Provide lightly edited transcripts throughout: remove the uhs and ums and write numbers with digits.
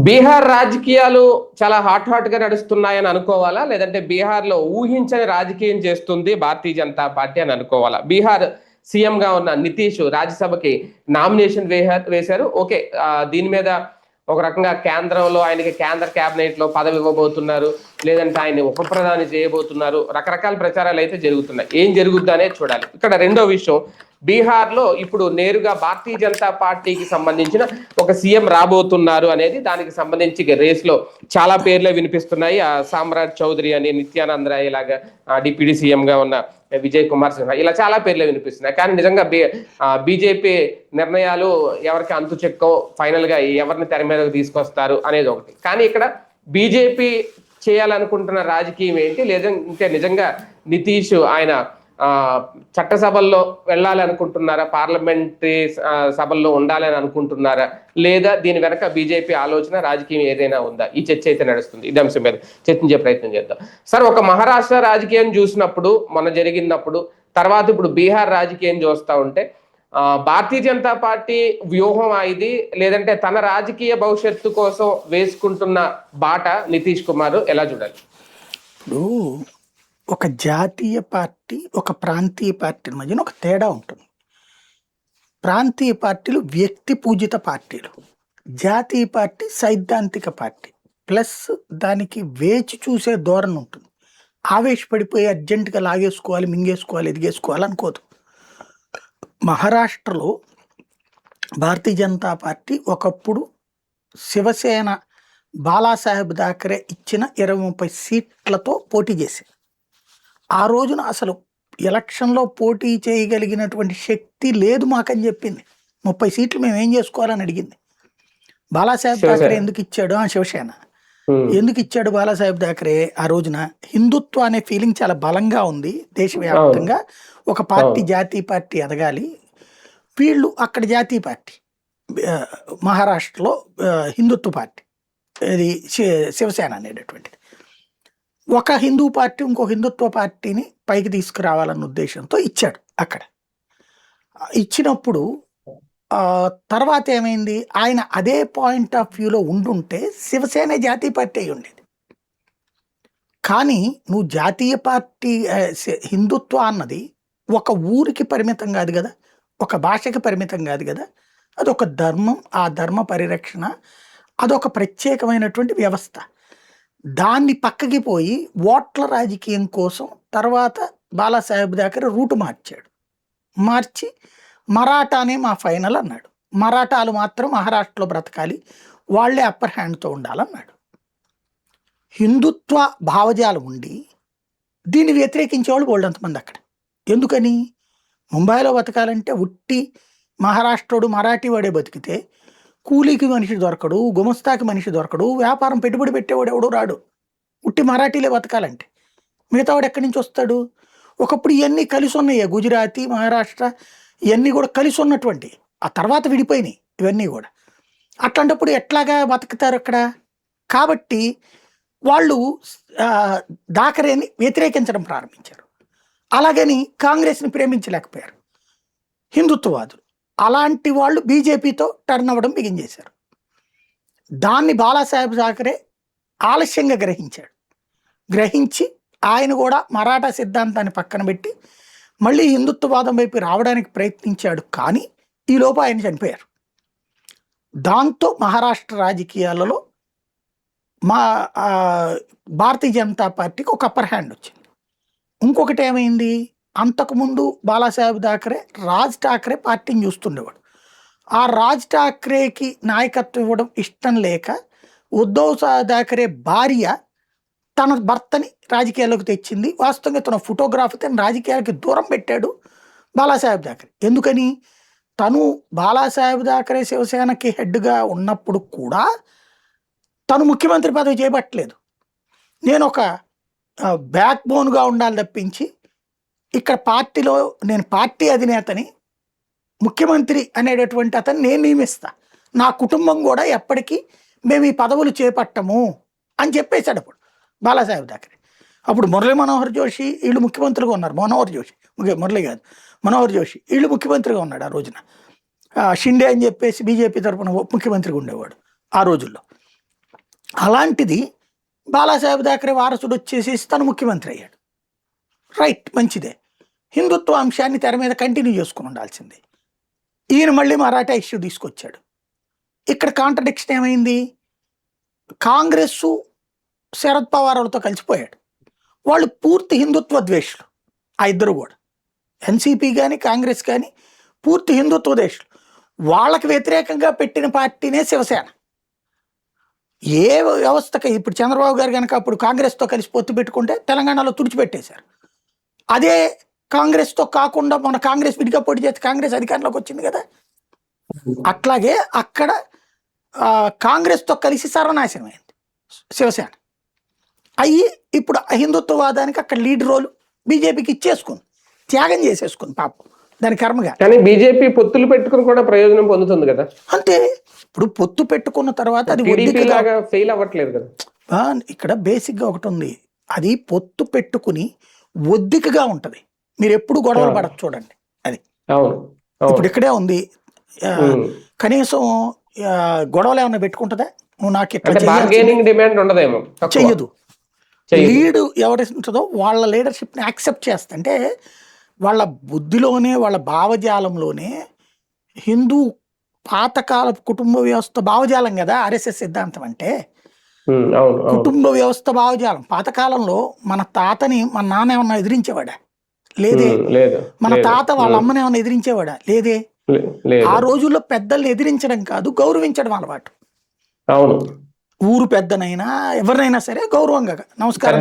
బీహార్ రాజకీయాలు చాలా హాట్ గా నడుస్తున్నాయని అనుకోవాలా? లేదంటే బీహార్‌లో ఊహించని రాజకీయం చేస్తుంది భారతీయ జనతా పార్టీ అని అనుకోవాలా? బీహార్ సీఎంగా ఉన్న నితీష్ రాజ్యసభకి నామినేషన్ వేశారు. ఓకే. దీని మీద ఒక రకంగా కేంద్రంలో ఆయనకి కేంద్ర క్యాబినెట్‌లో పదవి ఇవ్వబోతున్నారు. లేదంటే ఆయన్ని ఉప ప్రధాని చేయబోతున్నారు. రకరకాల ప్రచారాలు అయితే జరుగుతున్నాయి. ఏం జరుగుద్దనేది చూడాలి. ఇక్కడ రెండో విషయం, బీహార్‌లో ఇప్పుడు నేరుగా భారతీయ జనతా పార్టీకి సంబంధించిన ఒక సీఎం రాబోతున్నారు అనేది దానికి సంబంధించి రేస్‌లో చాలా పేర్లే వినిపిస్తున్నాయి. సామ్రాట్ చౌదరి అని, నిత్యానంద్ రాయ్ లాగా డిప్యూటీ సీఎంగా ఉన్న విజయ్ కుమార్ సిన్హా ఇలా చాలా పేర్లే వినిపిస్తున్నాయి. కానీ నిజంగా బీజేపీ నిర్ణయాలు ఎవరికి అంతు చెక్కో, ఫైనల్ గా ఎవరిని తెర మీదకు తీసుకొస్తారు అనేది ఒకటి. కానీ ఇక్కడ బీజేపీ చేయాలనుకుంటున్న రాజకీయం ఏంటి? లేదంటే నిజంగా నితీష్ ఆయన చట్టసభల్లో వెళ్ళాలి అనుకుంటున్నారా? పార్లమెంటరీ సభల్లో ఉండాలని అనుకుంటున్నారా? లేదా దీని వెనక బీజేపీ ఆలోచన రాజకీయం ఏదైనా ఉందా? ఈ చర్చ అయితే నడుస్తుంది. ఇది అంశం మీద చర్చించే ప్రయత్నం చేద్దాం. సార్, ఒక మహారాష్ట్ర రాజకీయం చూసినప్పుడు, మొన్న జరిగినప్పుడు, తర్వాత ఇప్పుడు బీహార్ రాజకీయం చూస్తా ఉంటే భారతీయ జనతా పార్టీ వ్యూహం ఇది, లేదంటే తన రాజకీయ భవిష్యత్తు కోసం వేసుకుంటున్న బాట నితీష్ కుమార్ ఎలా చూడాలి? ఇప్పుడు ఒక జాతీయ పార్టీ, ఒక ప్రాంతీయ పార్టీ మధ్యన ఒక తేడా ఉంటుంది. ప్రాంతీయ పార్టీలు వ్యక్తి పూజిత పార్టీలు, జాతీయ పార్టీ సైద్ధాంతిక పార్టీ. ప్లస్ దానికి వేచి చూసే ధోరణి ఉంటుంది. ఆవేశపడిపోయి అర్జెంటుగా లాగేసుకోవాలి, మింగేసుకోవాలి, ఎదిగేసుకోవాలి అనుకోదు. మహారాష్ట్రలో భారతీయ జనతా పార్టీ ఒకప్పుడు శివసేన బాలాసాహెబ్ థాకరే ఇచ్చిన 20-30 సీట్లతో పోటీ చేసింది. ఆ రోజున అసలు ఎలక్షన్లో పోటీ చేయగలిగినటువంటి శక్తి లేదు మాకని చెప్పింది. 30 సీట్లు మేము ఏం చేసుకోవాలని అడిగింది. బాలాసాహెబ్ థాకరే ఎందుకు ఇచ్చాడు? శివసేన ఎందుకు ఇచ్చాడు బాలాసాహెబ్ థాకరే? ఆ రోజున హిందుత్వ అనే ఫీలింగ్ చాలా బలంగా ఉంది దేశవ్యాప్తంగా. ఒక పార్టీ జాతీయ పార్టీ ఎదగాలి. వీళ్ళు అక్కడ జాతీయ పార్టీ, మహారాష్ట్రలో హిందుత్వ పార్టీ, ఇది శివసేన అనేటటువంటిది. ఒక హిందూ పార్టీ ఇంకో హిందుత్వ పార్టీని పైకి తీసుకురావాలన్న ఉద్దేశంతో ఇచ్చాడు. అక్కడ ఇచ్చినప్పుడు తర్వాత ఏమైంది? ఆయన అదే పాయింట్ ఆఫ్ వ్యూలో ఉండుంటే శివసేన జాతీయ పార్టీ అయి ఉండేది. కానీ నువ్వు జాతీయ పార్టీ, హిందుత్వ అన్నది ఒక ఊరికి పరిమితం కాదు కదా, ఒక భాషకి పరిమితం కాదు కదా, అదొక ధర్మం. ఆ ధర్మ పరిరక్షణ అదొక ప్రత్యేకమైనటువంటి వ్యవస్థ. దాన్ని పక్కకి పోయి ఓట్ల రాజకీయం కోసం తర్వాత బాలాసాహెబ్ థాకరే రూటు మార్చి మరాఠానే మా ఫైనల్ అన్నాడు. మరాఠాలు మాత్రం మహారాష్ట్రలో బ్రతకాలి, వాళ్లే అప్పర్ హ్యాండ్తో ఉండాలన్నాడు. హిందుత్వ భావజాలం ఉండి దీన్ని వ్యతిరేకించేవాళ్ళు బోల్డంతమంది అక్కడ. ఎందుకని? ముంబైలో బతకాలంటే ఉట్టి మహారాష్ట్రుడు మరాఠీ వాడే బతికితే కూలీకి మనిషి దొరకడు, గుమస్తాకి మనిషి దొరకడు, వ్యాపారం పెట్టుబడి పెట్టేవాడు ఎవడు రాడు. ఉట్టి మరాఠీలే బతకాలంటే మిగతావాడు ఎక్కడి నుంచి వస్తాడు? ఒకప్పుడు ఇవన్నీ కలిసి ఉన్నాయి. గుజరాతీ, మహారాష్ట్ర ఇవన్నీ కూడా కలిసి ఉన్నటువంటి, ఆ తర్వాత విడిపోయినాయి ఇవన్నీ కూడా. అట్లాంటప్పుడు ఎట్లాగా బతుకుతారు అక్కడ? కాబట్టి వాళ్ళు థాకరేని వ్యతిరేకించడం ప్రారంభించారు. అలాగని కాంగ్రెస్ని ప్రేమించలేకపోయారు హిందుత్వవాదులు. అలాంటి వాళ్ళు బీజేపీతో టర్న్ అవ్వడం బిగించేశారు. దాన్ని బాలాసాహెబ్ థాకరే ఆలస్యంగా గ్రహించి ఆయన కూడా మరాఠా సిద్ధాంతాన్ని పక్కన పెట్టి మళ్ళీ హిందుత్వవాదం వైపు రావడానికి ప్రయత్నించాడు. కానీ ఈలోపు ఆయన చనిపోయారు. దాంతో మహారాష్ట్ర రాజకీయాలలో భారతీయ జనతా పార్టీకి ఒక అప్పర్ హ్యాండ్ వచ్చింది. ఇంకొకటి ఏమైంది? అంతకుముందు బాలాసాహెబ్ థాకరే రాజ్ ఠాకరే పార్టీని చూస్తుండేవాడు. ఆ రాజ్ ఠాకరేకి నాయకత్వం ఇవ్వడం ఇష్టం లేక ఉద్ధవ్ థాకరే భార్య తన భర్తని రాజకీయాల్లోకి తెచ్చింది. వాస్తవంగా తన ఫోటోగ్రాఫ్ తన రాజకీయాలకి దూరం పెట్టాడు బాలాసాహెబ్ థాకరే. ఎందుకని? తను బాలాసాహెబ్ థాకరే శివసేనకి హెడ్గా ఉన్నప్పుడు కూడా తను ముఖ్యమంత్రి పదవి చేపట్టలేదు. నేను ఒక బ్యాక్ బోన్గా ఉండాలి తప్పించి ఇక్కడ పార్టీలో నేను పార్టీ అధినేతని, ముఖ్యమంత్రి అనేటటువంటి అతను నేను నియమిస్తా, నా కుటుంబం కూడా ఎప్పటికీ మేము ఈ పదవులు చేపట్టము అని చెప్పేశాడు అప్పుడు బాలాసాహెబ్ థాకరే. అప్పుడు మురళీ మనోహర్ జోషి వీళ్ళు ముఖ్యమంత్రిగా ఉన్నారు. మనోహర్ జోషి వీళ్ళు ముఖ్యమంత్రిగా ఉన్నాడు ఆ రోజున. షిండే అని చెప్పేసి బీజేపీ తరఫున ముఖ్యమంత్రిగా ఉండేవాడు ఆ రోజుల్లో. అలాంటిది బాలాసాహెబ్ థాకరే వారసుడు వచ్చేసేసి తను ముఖ్యమంత్రి అయ్యాడు. రైట్, మంచిదే. హిందుత్వ అంశాన్ని తెర మీద కంటిన్యూ చేసుకుని ఉండాల్సిందే. ఈయన మళ్ళీ మరాఠా ఇష్యూ తీసుకొచ్చాడు. ఇక్కడ కాంట్రడిక్షన్ ఏమైంది? కాంగ్రెస్ శరద్ పవార్ వాళ్ళతో కలిసిపోయాడు. వాళ్ళు పూర్తి హిందుత్వ ద్వేషులు, ఆ ఇద్దరు కూడా. ఎన్సీపీ కానీ కాంగ్రెస్ కానీ పూర్తి హిందుత్వ ద్వేషులు. వాళ్ళకి వ్యతిరేకంగా పెట్టిన పార్టీనే శివసేన. ఏ వ్యవస్థకి ఇప్పుడు చంద్రబాబు గారు కనుక అప్పుడు కాంగ్రెస్తో కలిసి పొత్తు పెట్టుకుంటే తెలంగాణలో తుడిచిపెట్టేశారు. అదే కాంగ్రెస్తో కాకుండా మన కాంగ్రెస్ విడిగా పోటీ చేస్తే కాంగ్రెస్ అధికారంలోకి వచ్చింది కదా. అట్లాగే అక్కడ కాంగ్రెస్తో కలిసి సర్వనాశనమైంది శివసేన. అయ్యి ఇప్పుడు హిందుత్వవాదానికి అక్కడ లీడ్ రోల్ బీజేపీకి ఇచ్చేసుకుంది, త్యాగం చేసేసుకుంది పాపం, దాని కర్మగా. కానీ బీజేపీ పొత్తులు పెట్టుకుని కూడా ప్రయోజనం పొందుతుంది కదా. అంతే, ఇప్పుడు పొత్తు పెట్టుకున్న తర్వాత అది టీడీపీ లాగా ఫెయిల్ అవ్వట్లేదు కదా. ఇక్కడ బేసిక్గా ఒకటి ఉంది, అది పొత్తు పెట్టుకుని ఒద్దికగా ఉంటది. మీరు ఎప్పుడు గొడవలు పడదు చూడండి. అది ఇప్పుడు ఇక్కడే ఉంది. కనీసం గొడవలు ఏమన్నా పెట్టుకుంటుందా? నువ్వు నాకు ఇక్కడ చెయ్యదు. లీడ్ ఎవరి ఉంటుందో వాళ్ళ లీడర్షిప్ని యాక్సెప్ట్ చేస్తుంటే వాళ్ళ బుద్ధిలోనే వాళ్ళ భావజాలంలోనే హిందూ పాతకాల కుటుంబ వ్యవస్థ భావజాలం కదా ఆర్ఎస్ఎస్ సిద్ధాంతం అంటే. కుటుంబ వ్యవస్థ భావజాలం పాతకాలంలో మన తాతని మన నాన్న ఏమన్నా ఎదిరించేవాడా? లేదే. మన తాత వాళ్ళ అమ్మని ఏమన్నా ఎదిరించేవాడా? లేదే. ఆ రోజుల్లో పెద్దల్ని ఎదిరించడం కాదు, గౌరవించడం అలవాటు. ఊరు పెద్దనైనా ఎవరినైనా సరే గౌరవంగా నమస్కారం.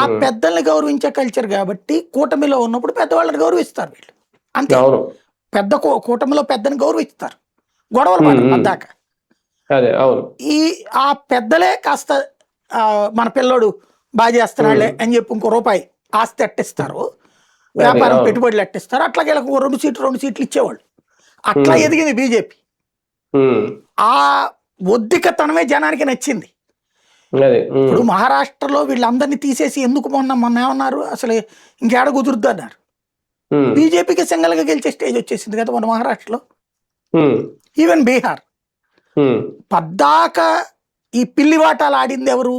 ఆ పెద్దల్ని గౌరవించే కల్చర్ కాబట్టి కూటమిలో ఉన్నప్పుడు పెద్దవాళ్ళని గౌరవిస్తారు వీళ్ళు. అంతే, పెద్ద కూటమిలో పెద్దని గౌరవిస్తారు, గొడవలు పడరు పద్దాక. ఆ పెద్దలే కాస్త మన పిల్లోడు బాగా చేస్తున్నాళ్లే అని చెప్పి ఇంకో రూపాయి ఆస్తి అట్టిస్తారు, వ్యాపారం పెట్టుబడులు అట్టిస్తారు. అట్లాగే రెండు సీట్లు ఇచ్చేవాళ్ళు. అట్లా ఎదిగింది బీజేపీ. ఆ ఒద్దికతనమే జనానికి నచ్చింది. ఇప్పుడు మహారాష్ట్రలో వీళ్ళందరినీ తీసేసి ఎందుకు మొన్న ఏమన్నారు, అసలు ఇంకేడ కుదురుద్దు అన్నారు. బీజేపీకి సింగల్ గా గెలిచే స్టేజ్ వచ్చేసింది కదా మన మహారాష్ట్రలో. ఈవెన్ బీహార్ పద్దాక ఈ పిల్లి వాటాలు ఆడింది ఎవరు?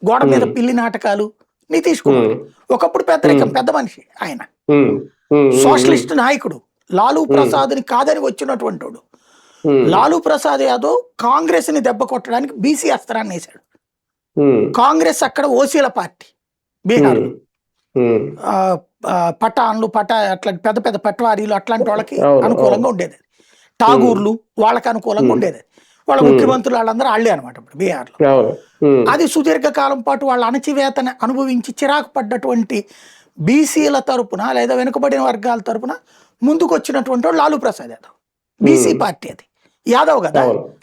గోడ మీద పిల్లి నాటకాలు నితీష్ కుమార్. ఒకప్పుడు పెద్ద మనిషి ఆయన, సోషలిస్ట్ నాయకుడు. లాలూ ప్రసాద్ ని కాదని వచ్చినటువంటి వాడు. లాలూ ప్రసాద్ యాదవ్ కాంగ్రెస్ ని దెబ్బ కొట్టడానికి బీసీ అస్త్రాన్ని వేశాడు. కాంగ్రెస్ అక్కడ ఓసీల పార్టీ బీహార్. పఠాన్లు అట్లాంటి పెద్ద పెద్ద పట్వారీలు అట్లాంటి వాళ్ళకి అనుకూలంగా ఉండేది. ఠాగూర్లు వాళ్ళకి అనుకూలంగా ఉండేది. వాళ్ళ ముఖ్యమంత్రులు వాళ్ళందరూ వాళ్ళే అనమాట ఇప్పుడు బీహార్లో. అది సుదీర్ఘకాలం పాటు వాళ్ళ అణచివేతను అనుభవించి చిరాకు పడ్డటువంటి బీసీల తరపున లేదా వెనుకబడిన వర్గాల తరపున ముందుకు వచ్చినటువంటి వాడు లాలూ ప్రసాద్ యాదవ్. బీసీ పార్టీ అది, యాదవ్ కదా,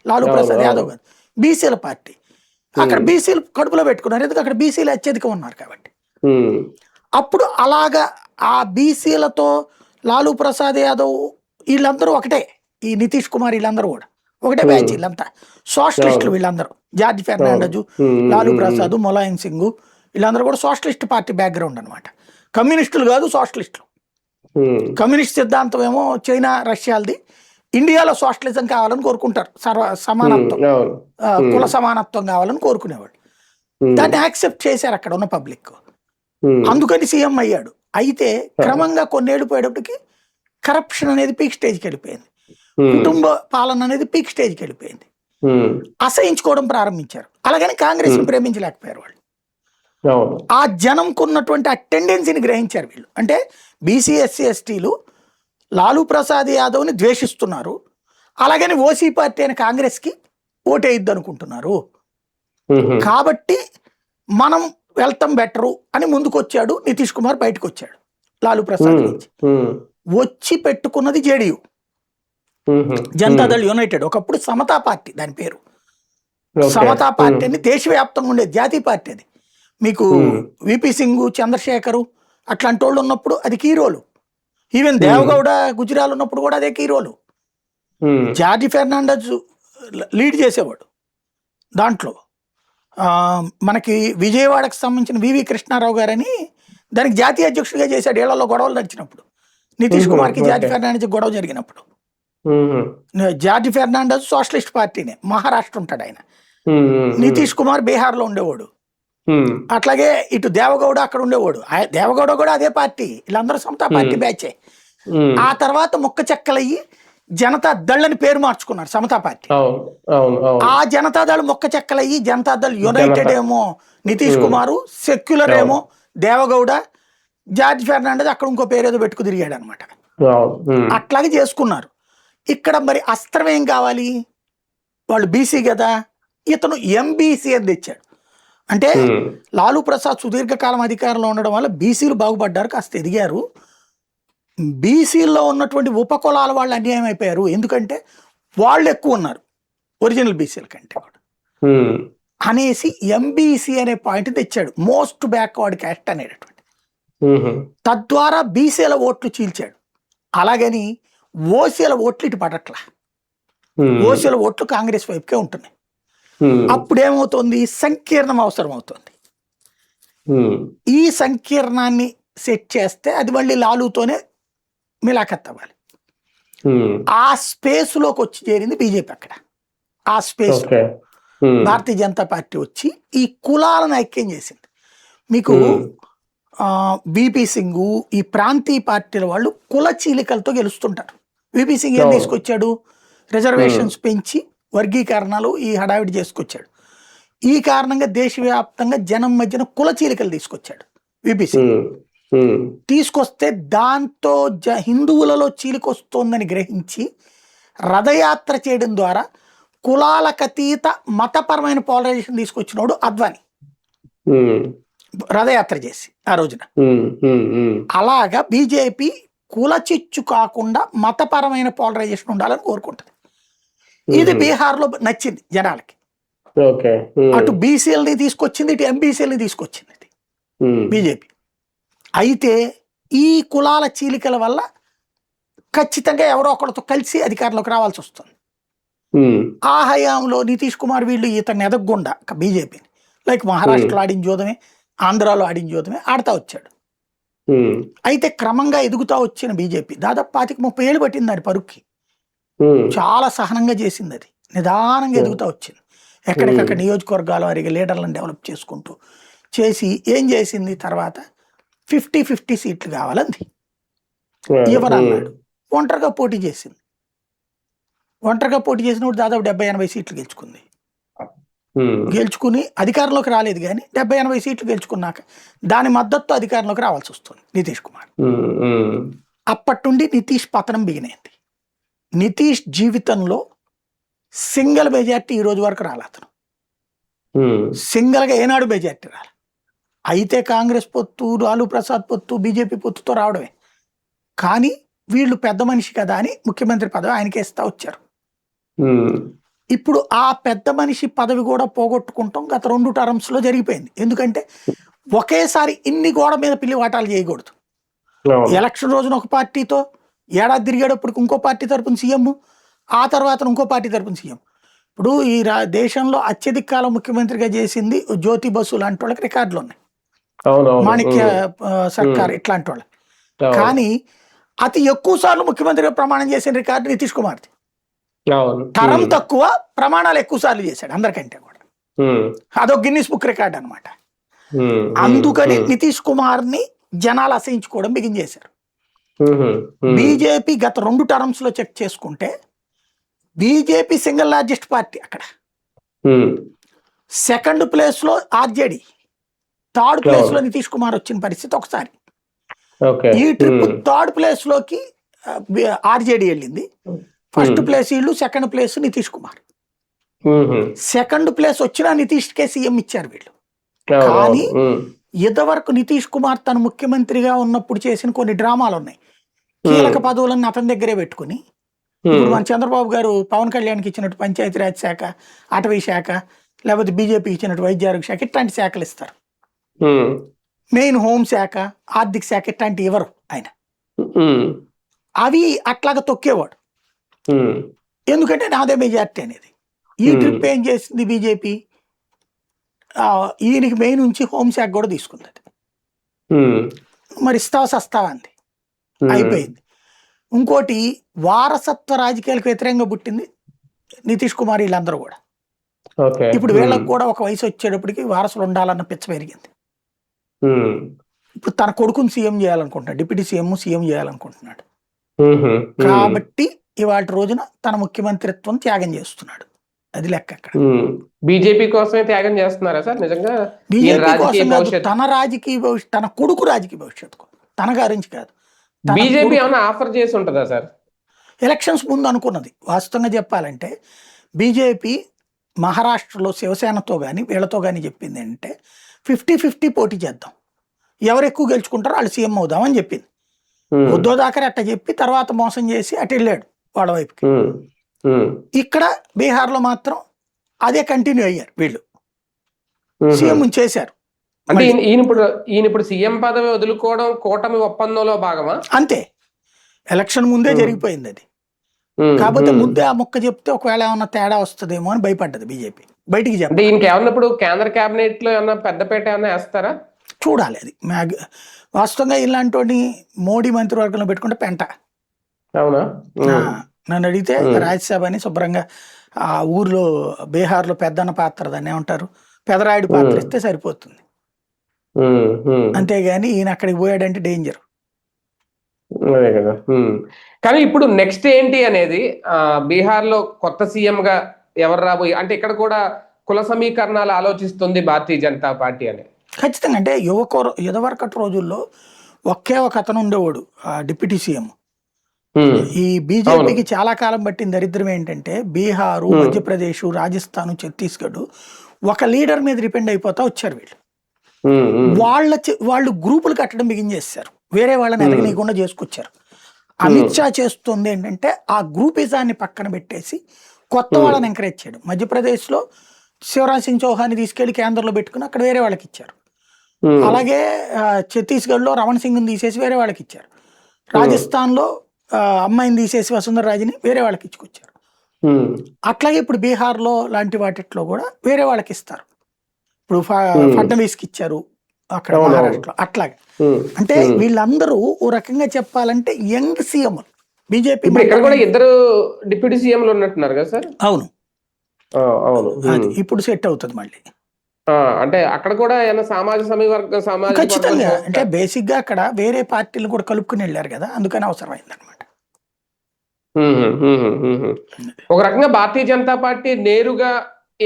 లాలూ ప్రసాద్ యాదవ్ కదా, బీసీల పార్టీ. అక్కడ బీసీలు కడుపులో పెట్టుకున్నారు, ఎందుకంటే అక్కడ బీసీలు అత్యధికం ఉన్నారు కాబట్టి. అప్పుడు అలాగా ఆ బీసీలతో లాలూ ప్రసాద్ యాదవ్ వీళ్ళందరూ ఒకటే, ఈ నితీష్ కుమార్ వీళ్ళందరూ కూడా ఒకటే బ్యాచ్. వీళ్ళంతా సోషలిస్టులు, వీళ్ళందరూ జార్జ్ ఫెర్నాండెజ్, లాలూ ప్రసాద్, ములాయం సింగ్ వీళ్ళందరూ కూడా సోషలిస్ట్ పార్టీ బ్యాక్గ్రౌండ్ అనమాట. కమ్యూనిస్టులు కాదు, సోషలిస్టులు. కమ్యూనిస్ట్ సిద్ధాంతం ఏమో చైనా రష్యాలది. ఇండియాలో సోషలిజం కావాలని కోరుకుంటారు, సమానత్వం, కుల సమానత్వం కావాలని కోరుకునేవాళ్ళు. దాన్ని యాక్సెప్ట్ చేశారు అక్కడ ఉన్న పబ్లిక్. అందుకని సీఎం అయ్యాడు. అయితే క్రమంగా కొన్నేళ్ళు పోయేటప్పటికి కరప్షన్ అనేది పీక్ స్టేజ్కి వెళ్ళిపోయింది, కుటుంబ పాలన అనేది పీక్ స్టేజ్కి వెళ్ళిపోయింది. అసహించుకోవడం ప్రారంభించారు. అలాగని కాంగ్రెస్ ని ప్రేమించలేకపోయారు వాళ్ళు. ఆ జనంకు ఉన్నటువంటి ఆ టెండెన్సీని గ్రహించారు వీళ్ళు. అంటే బీసీ ఎస్సీ ఎస్టీలు లాలూ ప్రసాద్ యాదవ్ని ద్వేషిస్తున్నారు, అలాగని ఓసీ పార్టీ అయిన కాంగ్రెస్కి ఓటేయిద్దు అనుకుంటున్నారు. కాబట్టి మనం వెళ్తాం బెటరు అని ముందుకు వచ్చాడు నితీష్ కుమార్. బయటకు వచ్చాడు లాలూ ప్రసాద్ నుంచి. వచ్చి పెట్టుకున్నది జేడీయూ, జనతాదళ్ యునైటెడ్. ఒకప్పుడు సమతా పార్టీ దాని పేరు. సమతా పార్టీ అని దేశవ్యాప్తంగా ఉండేది, జాతీయ పార్టీ అది. మీకు విపి సింగ్, చంద్రశేఖరు అట్లాంటి వాళ్ళు ఉన్నప్పుడు అది కీ రోలు. ఈవెన్ దేవగౌడ గుజరాల్ ఉన్నప్పుడు కూడా అదే కీ రోలు. జార్జ్ ఫెర్నాండెజ్ లీడ్ చేసేవాడు దాంట్లో. మనకి విజయవాడకు సంబంధించిన వివి కృష్ణారావు గారని దానికి జాతీయ అధ్యక్షుడిగా చేశాడు. ఏళ్లలో గొడవలు నడిచినప్పుడు, నితీష్ కుమార్కి జార్జ్ ఫెర్నాండెజ్ గొడవ జరిగినప్పుడు. జార్జ్ ఫెర్నాండెజ్ సోషలిస్ట్ పార్టీనే, మహారాష్ట్ర ఉంటాడు ఆయన. నితీష్ కుమార్ బీహార్లో ఉండేవాడు. అట్లాగే ఇటు దేవగౌడ అక్కడ ఉండేవాడు. దేవగౌడ కూడా అదే పార్టీ, వీళ్ళందరూ సమతా పార్టీ బ్యాచే. ఆ తర్వాత ముక్క చెక్కలయ్యి జనతా దళ్ అని పేరు మార్చుకున్నారు సమతా పార్టీ. ఆ జనతాదళ్ మొక్క చెక్కలయ్యి జనతాదళ్ యునైటెడ్ ఏమో నితీష్ కుమారు, సెక్యులర్ ఏమో దేవగౌడ, జార్జ్ ఫెర్నాండెస్ అక్కడ ఇంకో పేరు ఏదో పెట్టుకు తిరిగాడు అనమాట. అట్లాగే చేసుకున్నారు. ఇక్కడ మరి అస్త్రం ఏం కావాలి, వాళ్ళు బీసీ కదా, ఇతను ఎంబీసీ అని తెచ్చాడు. అంటే లాలూ ప్రసాద్ సుదీర్ఘకాలం అధికారంలో ఉండడం వల్ల బీసీలు బాగుపడ్డారు, కాస్త ఎదిగారు. బీసీల్లో ఉన్నటువంటి ఉపకులాల వాళ్ళు అన్యాయం అయిపోయారు, ఎందుకంటే వాళ్ళు ఎక్కువ ఉన్నారు ఒరిజినల్ బీసీల కంటే కూడా అనేసి ఎంబీసీ అనే పాయింట్ తెచ్చాడు, మోస్ట్ బ్యాక్వర్డ్ క్యాస్ట్ అనేటటువంటి. తద్వారా బీసీల ఓట్లు చీల్చాడు. అలాగని ఓసీల ఓట్లు ఇటు పడట్లా, ఓసీల ఓట్లు కాంగ్రెస్ వైపుకే ఉంటున్నాయి. అప్పుడేమవుతుంది, సంకీర్ణం అవసరం అవుతుంది. ఈ సంకీర్ణాన్ని సెట్ చేస్తే అది మళ్ళీ లాలూతోనే మిలాఖత్ అవ్వాలి. ఆ స్పేస్ లోకి వచ్చి చేరింది బీజేపీ. అక్కడ ఆ స్పేస్ భారతీయ జనతా పార్టీ వచ్చి ఈ కులాలను ఐక్యం చేసింది. మీకు విపి సింగ్, ఈ ప్రాంతీయ పార్టీల వాళ్ళు కుల చీలికలతో గెలుస్తుంటారు. విపి సింగ్ ఏం తీసుకొచ్చాడు, రిజర్వేషన్స్ పెంచి వర్గీకరణలు ఈ హడావిడి చేసుకొచ్చాడు. ఈ కారణంగా దేశవ్యాప్తంగా జనం మధ్యన కుల చీలికలు తీసుకొచ్చాడు విపి సింగ్. తీసుకొస్తే దాంతో హిందువులలో చీలికొస్తోందని గ్రహించి రథయాత్ర చేయడం ద్వారా కులాలకతీత మతపరమైన పోలరైజేషన్ తీసుకొచ్చినోడు అద్వానీ, రథయాత్ర చేసి ఆ రోజున. అలాగా బీజేపీ కుల చిచ్చు కాకుండా మతపరమైన పోలరైజేషన్ ఉండాలని కోరుకుంటుంది. ఇది బీహార్లో నచ్చింది జనాలకి. అటు బీసీలని తీసుకొచ్చింది, ఇటు ఎంబీసీలని తీసుకొచ్చింది బీజేపీ. అయితే ఈ కులాల చీలికల వల్ల ఖచ్చితంగా ఎవరో ఒకరితో కలిసి అధికారంలోకి రావాల్సి వస్తుంది. ఆ హయాంలో నితీష్ కుమార్ వీళ్ళు ఇతను ఎదగకుండా బీజేపీని, లైక్ మహారాష్ట్రలో ఆడిన జోదమే, ఆంధ్రాలో ఆడిన జోదమే ఆడుతూ వచ్చాడు. అయితే క్రమంగా ఎదుగుతూ వచ్చిన బీజేపీ దాదాపు 25-30 ఏళ్ళు పట్టింది దాని పరుక్కి. చాలా సహనంగా చేసింది, అది నిదానంగా ఎదుగుతూ వచ్చింది. ఎక్కడికక్కడ నియోజకవర్గాల వారికి లీడర్లను డెవలప్ చేసుకుంటూ చేసి ఏం చేసింది, తర్వాత 50-50 సీట్లు కావాలంది, ఇవ్వనన్నాడు. ఒంటరిగా పోటీ చేసింది. ఒంటరిగా పోటీ చేసినప్పుడు దాదాపు 70-80 సీట్లు గెలుచుకుంది. గెలుచుకుని అధికారంలోకి రాలేదు, కానీ 70-80 సీట్లు గెలుచుకున్నాక దాని మద్దతు అధికారంలోకి రావాల్సి వస్తుంది నితీష్ కుమార్. అప్పటి నుండి నితీష్ పతనం బిగినైంది. నితీష్ జీవితంలో సింగిల్ మెజార్టీ ఈ రోజు వరకు రాలే. అతను సింగిల్గా ఏనాడు మెజార్టీ రాలే. అయితే కాంగ్రెస్ పొత్తు, లాలూ ప్రసాద్ పొత్తు, బీజేపీ పొత్తుతో రావడమే. కానీ వీళ్ళు పెద్ద మనిషి కదా అని ముఖ్యమంత్రి పదవి ఆయనకే ఇస్తా వచ్చారు. ఇప్పుడు ఆ పెద్ద మనిషి పదవి కూడా పోగొట్టుకుంటాం గత 2 టర్మ్స్లో జరిగిపోయింది. ఎందుకంటే ఒకేసారి ఇన్ని గోడ మీద పిల్లి వాటాలు చేయకూడదు. ఎలక్షన్ రోజున ఒక పార్టీతో, ఏడాది తిరిగేటప్పటికి ఇంకో పార్టీ తరపున సీఎం, ఆ తర్వాత ఇంకో పార్టీ తరపున సీఎం. ఇప్పుడు ఈ దేశంలో అత్యధిక కాలం ముఖ్యమంత్రిగా చేసింది జ్యోతి బసు లాంటి వాళ్ళకి రికార్డులు ఉన్నాయి, మాణిక్య సర్కార్ ఇట్లాంటి వాళ్ళకి. కానీ అతి ఎక్కువ సార్లు ముఖ్యమంత్రిగా ప్రమాణం చేసిన రికార్డు నితీష్ కుమార్ది. తరం తక్కువ, ప్రమాణాలు ఎక్కువ సార్లు చేశాడు అందరికంటే కూడా. అదొక గిన్నిస్ బుక్ రికార్డ్ అనమాట. అందుకని నితీష్ కుమార్ ని జనాలు అసహించుకోవడం బిగించేశారు. బీజేపీ గత 2 టర్మ్స్ లో చెక్ చేసుకుంటే బీజేపీ సింగిల్ లార్జెస్ట్ పార్టీ అక్కడ. సెకండ్ ప్లేస్ లో ఆర్జేడీ, థర్డ్ ప్లేస్ లో నితీష్ కుమార్ వచ్చిన పరిస్థితి ఒకసారి. ఈ ట్రిప్ థర్డ్ ప్లేస్ లోకి ఆర్జేడీ వెళ్ళింది. ఫస్ట్ ప్లేస్ వీళ్ళు, second place Nitish Kumar. Second place వచ్చినా నితీష్ కే సీఎం ఇచ్చారు వీళ్ళు. కానీ ఇంతవరకు నితీష్ కుమార్ తను ముఖ్యమంత్రిగా ఉన్నప్పుడు చేసిన కొన్ని డ్రామాలు ఉన్నాయి. కీలక పదవులను అతని దగ్గరే పెట్టుకుని, ఇప్పుడు మన చంద్రబాబు గారు పవన్ కళ్యాణ్కి ఇచ్చినట్టు పంచాయతీరాజ్ శాఖ, అటవీ శాఖ, లేకపోతే బీజేపీకి ఇచ్చినట్టు వైద్య ఆరోగ్య శాఖ, ఇట్లాంటి శాఖలు ఇస్తారు. మెయిన్ హోంశాఖ, ఆర్థిక శాఖ ఇట్లాంటి ఇవ్వరు ఆయన. అవి అట్లాగా తొక్కేవాడు, ఎందుకంటే నాదే మెజార్టీ అనేది. ఈ ట్రిప్ ఏం చేసింది బీజేపీ, ఈయనకి మెయిన్ నుంచి హోంశాఖ కూడా తీసుకుంది. మరి ఇస్తావా సస్తావా అంది, అయిపోయింది. ఇంకోటి వారసత్వ రాజకీయాలకు వ్యతిరేకంగా పుట్టింది నితీష్ కుమార్ వీళ్ళందరూ కూడా. ఓకే. ఇప్పుడు వీళ్ళకి కూడా ఒక వయసు వచ్చేటప్పటికి వారసులు ఉండాలన్న పిచ్చ పెరిగింది. ఇప్పుడు తన కొడుకుని సీఎం చేయాలనుకుంటున్నాడు, డిప్యూటీ సీఎం చేయాలనుకుంటున్నాడు. కాబట్టి ఇవాళ రోజున తన ముఖ్యమంత్రిత్వం త్యాగం చేస్తున్నాడు. అది లెక్క అక్కడ. బీజేపీ కోసమే త్యాగం చేస్తున్నారా సార్ నిజంగా? బీజేపీ కోసం కాదు, తన రాజకీయ భవిష్యత్తు, తన కొడుకు రాజకీయ భవిష్యత్తు, తన గురించి కాదు. బీజేపీ ఏమైనా ఆఫర్ చేసి ఉంటుందా సార్? ఎలక్షన్స్ ముందు అనుకున్నది. వాస్తవంగా చెప్పాలంటే బీజేపీ మహారాష్ట్రలో శివసేనతో కానీ వీళ్ళతో కానీ చెప్పింది ఏంటంటే 50-50 పోటీ చేద్దాం, ఎవరు ఎక్కువ గెలుచుకుంటారో వాళ్ళు సీఎం అవుదామని చెప్పింది. ఉద్ధవ్ థాకరే అట్ట చెప్పి తర్వాత మోసం చేసి అటు వెళ్ళాడు వాళ్ళ వైపుకి. ఇక్కడ బీహార్లో మాత్రం అదే కంటిన్యూ అయ్యారు, వీళ్ళు సీఎం చేశారు. అంటే ఈయన ఇప్పుడు సీఎం పదవి వదులుకోవడం కూటమి ఒప్పందంలో భాగమా? అంతే, ఎలక్షన్ ముందే జరిగిపోయింది అది. కాకపోతే ముందే ఆ మొక్క చెప్తే ఒకవేళ ఏమన్నా తేడా వస్తుందేమో అని భయపడ్డది బీజేపీ. బయటికి అంటే ఈయనకి ఏమన్నా ఇప్పుడు కేంద్ర కేబినెట్ లో ఏమన్నా పెద్దపేట ఏమన్నా వేస్తారా? చూడాలి అది. వాస్తవంగా ఇలాంటి మోడీ మంత్రివర్గంలో పెట్టుకుంటే పెంట. అవునా? నన్ను అడిగితే రాజ్యసభని శుభ్రంగా ఆ ఊర్లో బీహార్లో పెద్దన్న పాత్ర దాన్ని ఏమంటారు, పెదరాయుడు పాత్ర ఇస్తే సరిపోతుంది. అంతేగాని ఈయన అక్కడికి పోయాడంటే డేంజర్. అదే కదా. కానీ ఇప్పుడు నెక్స్ట్ ఏంటి అనేది బీహార్ లో కొత్త సీఎం గా ఎవరు రాబోయే, అంటే ఇక్కడ కూడా కుల సమీకరణాలు ఆలోచిస్తుంది భారతీయ జనతా పార్టీ అని. ఖచ్చితంగా. అంటే ఇదివరకటి రోజుల్లో ఒకే ఒక అతను ఉండేవాడు డిప్యూటీ సీఎం. ఈ బీజేపీకి చాలా కాలం పట్టిన దరిద్రం ఏంటంటే బీహారు, మధ్యప్రదేశ్, రాజస్థాన్, ఛత్తీస్గఢ్ ఒక లీడర్ మీద డిపెండ్ అయిపోతా వచ్చారు వీళ్ళు. వాళ్ళు గ్రూపులు కట్టడం బిగించేస్తారు, వేరే వాళ్ళని ఎదగనీయకుండా చేసుకొచ్చారు. అమిత్ షా చేస్తుంది ఏంటంటే ఆ గ్రూపిజాన్ని పక్కన పెట్టేసి కొత్త వాళ్ళని ఎంకరేజ్ చేయడం. మధ్యప్రదేశ్లో శివరాజ్ సింగ్ చౌహాన్ని తీసుకెళ్లి కేంద్రంలో పెట్టుకుని అక్కడ వేరే వాళ్ళకి ఇచ్చారు. అలాగే ఛత్తీస్గఢ్లో రమణ్ సింగ్ని తీసేసి వేరే వాళ్ళకి ఇచ్చారు. రాజస్థాన్లో అమ్మాయిని తీసేసి వసుంధర రాజుని వేరే వాళ్ళకి ఇచ్చుకొచ్చారు. అట్లాగే ఇప్పుడు బీహార్లో లాంటి వాటిలో కూడా వేరే వాళ్ళకి ఇస్తారు. ఇప్పుడు ఫడ్నవీస్కి ఇచ్చారు అక్కడ మహారాష్ట్రలో. అట్లాగే అంటే వీళ్ళందరూ ఓ రకంగా చెప్పాలంటే యంగ్ సీఎం. బీజేపీ ఇద్దరు డిప్యూటీ సీఎంలు ఉన్నట్టున్నారు కదా సార్? అవును, అది ఇప్పుడు సెట్ అవుతుంది మళ్ళీ. అంటే అక్కడ కూడా సామాజిక ఖచ్చితంగా. అంటే బేసిక్ గా అక్కడ వేరే పార్టీలు కూడా కలుపుకుని వెళ్ళారు కదా, అందుకని అవసరం అయింది అనమాట. ఒక రకంగా భారతీయ జనతా పార్టీ నేరుగా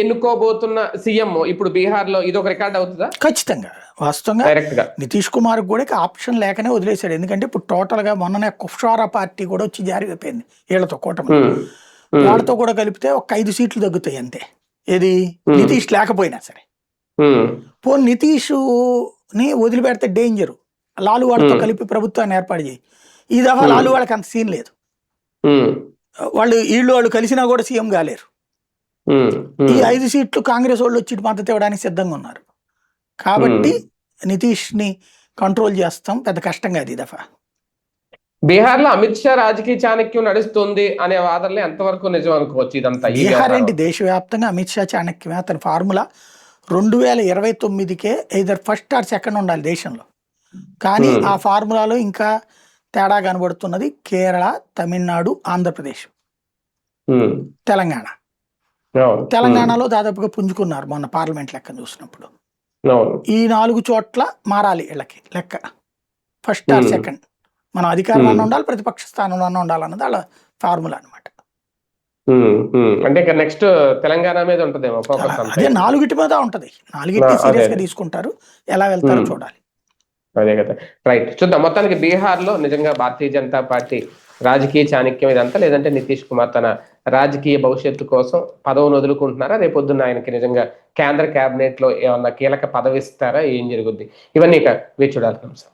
ఎన్నుకోబోతున్న సీఎం ఇప్పుడు బీహార్ లో ఇది ఒక రికార్డ్ అవుతుందా? ఖచ్చితంగా. వాస్తవంగా డైరెక్ట్ గా నితీష్ కుమార్ కూడా ఆప్షన్ లేకనే వదిలేశాడు. ఎందుకంటే ఇప్పుడు టోటల్ గా మొన్ననే కుష్వారా పార్టీ కూడా వచ్చి జారిపోయింది వీళ్ళతో కూటమి. వాళ్ళతో కూడా కలిపితే ఒక 5 సీట్లు తగ్గుతాయి అంతే. ఏది నితీష్ లేకపోయినా సరే. పోనీ నితీష్ ని వదిలిపెడితే డేంజర్. లాలు వాళ్ళతో కలిపి ప్రభుత్వాన్ని ఏర్పాటు చేయి. ఈ దఫా లాలు వాళ్ళకి అంత సీన్ లేదు. వాళ్ళు కలిసినా కూడా సీఎం కాలేరు. ఈ 5 సీట్లు కాంగ్రెస్ వాళ్ళు వచ్చి మద్దతు ఇవ్వడానికి సిద్ధంగా ఉన్నారు. కాబట్టి నితీష్ ని కంట్రోల్ చేస్తాం పెద్ద కష్టం కాదు ఈ దఫా. బీహార్ లో అమిత్ షా రాజకీయ చాణక్యం నడుస్తుంది అనే వాదనలు ఎంతవరకు నిజం అనుకోవచ్చు ఇదంతా? బీహార్ ఏంటి, దేశవ్యాప్తంగా అమిత్ షా చాణక్యమే. అతని ఫార్ములా 2029కే ఎయిదర్ ఫస్ట్ ఆర్ సెకండ్ ఉండాలి దేశంలో. కానీ ఆ ఫార్ములాలో ఇంకా తేడా కనబడుతున్నది కేరళ, తమిళనాడు, ఆంధ్రప్రదేశ్, తెలంగాణలో దాదాపుగా పుంజుకున్నారు మొన్న పార్లమెంట్ లెక్క చూసినప్పుడు. ఈ 4 చోట్ల మారాలి వీళ్ళకి లెక్క. ఫస్ట్ ఆర్ సెకండ్ మనం అధికారంలో ఉండాలి, ప్రతిపక్ష స్థానంలో ఉండాలన్నది వాళ్ళ ఫార్ములా అనమాట. అంటే నెక్స్ట్ తెలంగాణ మీద ఉంటదేమో ఫోకస్. అదే 4 మీద ఉంటది. 4 సీరియస్ గా తీసుకుంటారు, ఎలా వెళ్తారో చూడాలి. అదే కదా, రైట్. చూద్దాం. మొత్తానికి బీహార్ లో నిజంగా భారతీయ జనతా పార్టీ రాజకీయ చాణక్యం ఇదంతా, లేదంటే నితీష్ కుమార్ తన రాజకీయ భవిష్యత్తు కోసం పదవిని వదులుకుంటున్నారా, రేపొద్దున్న ఆయనకి నిజంగా కేంద్ర కేబినెట్ లో ఏమన్నా కీలక పదవి ఇస్తారా, ఏం జరుగుద్ది, ఇవన్నీ ఇక వేచి చూడాల్సిన అంశం.